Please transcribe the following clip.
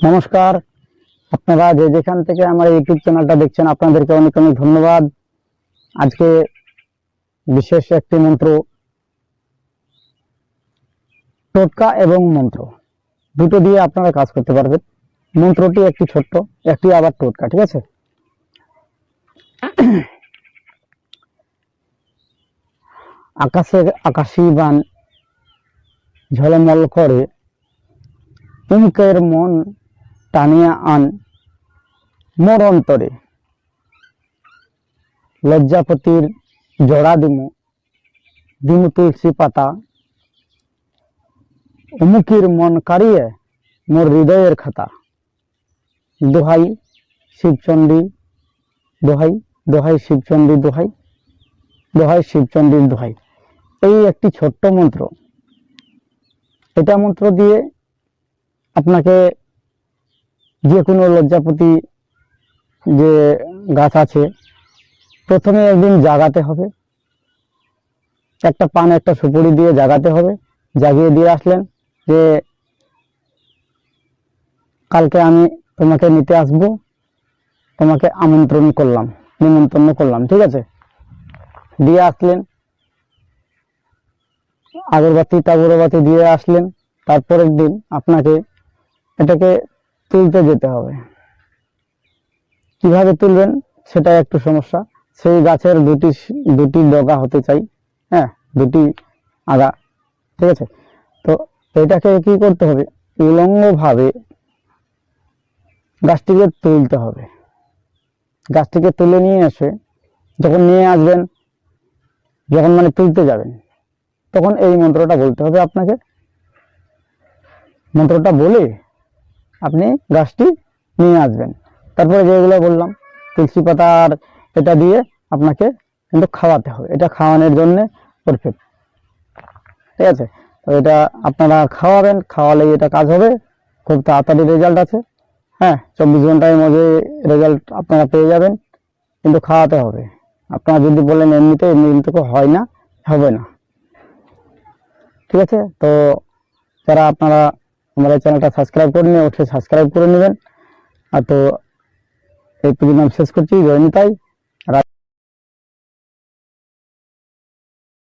নমস্কার। আপনারা যে যেখান থেকে আমার ইউটিউব চ্যানেলটা দেখছেন আপনাদেরকে অনেক অনেক ধন্যবাদ। আজকে বিশেষ একটি মন্ত্র, টোটকা এবং মন্ত্র দুটো দিয়ে আপনারা কাজ করতে পারবেন। মন্ত্রটি একটি ছোট্ট, একটি আবার টোটকা, ঠিক আছে? আকাশে আকাশী বান ঝলমল করে, উমুকের মন টানিয়া আন মোর অন্তরে, লজ্জাপতির জড়া দিমু দিমু তুলসী পাতা, অমুকির মন কাড়িয়ে মোর হৃদয়ের খাতা। দোহাই শিবচন্ডী, দোহাই দোহাই শিবচন্ডী, দোহাই দোহাই শিবচন্ডীর দোহাই। এই একটি ছোট্ট মন্ত্র। এটা মন্ত্র দিয়ে আপনাকে যে কোনো লজ্জাপতি যে গাছ আছে প্রথমে একদিন জাগাতে হবে, একটা পান একটা সুপুরি দিয়ে জাগাতে হবে। জাগিয়ে দিয়ে আসলেন যে কালকে আমি তোমাকে নিতে আসব, তোমাকে আমন্ত্রণ করলাম, নিমন্ত্রণ করলাম, ঠিক আছে? দিয়ে আসলেন, আগরবাতি টাগরবাতি দিয়ে আসলেন। তারপরের দিন আপনাকে এটাকে তুলতে যেতে হবে। কিভাবে তুলবেন সেটা একটু সমস্যা। সেই গাছের দুটি ডগা হতে চাই, হ্যাঁ, দুটি আগা, ঠিক আছে? তো এটাকে কি করতে হবে, উলঙ্গ ভাবে গাছটিকে তুলতে হবে। গাছটিকে তুলে নিয়ে এসে যখন নিয়ে আসবেন, যখন মানে তুলতে যাবেন, তখন এই মন্ত্রটা বলতে হবে আপনাকে। মন্ত্রটা বলে আপনি গাছটি নিয়ে আসবেন। তারপরে যেগুলো বললাম তুলসী পাতা আর এটা দিয়ে আপনাকে কিন্তু খাওয়াতে হবে। এটা খাওয়ানোর জন্য পারফেক্ট, ঠিক আছে? তো এটা আপনারা খাওয়াবেন, খাওয়ালে এটা কাজ হবে, খুব তাড়াতাড়ি রেজাল্ট আছে। হ্যাঁ, 24 ঘন্টার মধ্যে রেজাল্ট আপনারা পেয়ে যাবেন, কিন্তু খাওয়াতে হবে। আপনারা যদি বলেন এমনিতে তো হয় না, হবে না, ঠিক আছে? তো যারা আপনারা আমার এই চ্যানেলটা সাবস্ক্রাইব করেন, অবশ্যই সাবস্ক্রাইব করে নেবেন। আর তো এই পর্যন্ত আমি শেষ করছি। জয় নিতাই।